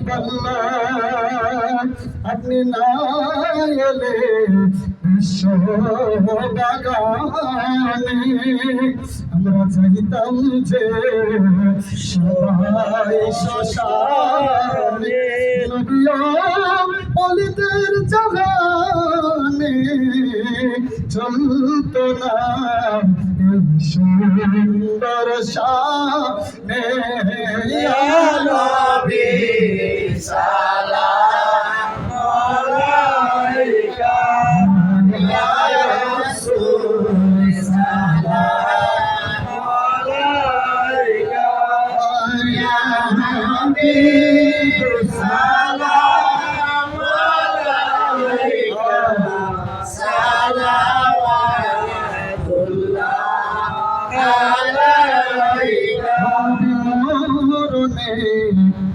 আল্লাহ আপনি না এলে বিশ্ব বাগানে আমরা চাইতাম যে সবাই শ্মশানে অলিদের জাগানে চলত না এই সুন্দর শানে নবী সালাম আলাইকা ইয়া রাসূল সালাম আলাইকা ইয়া হাবিব সালাম আলাইকা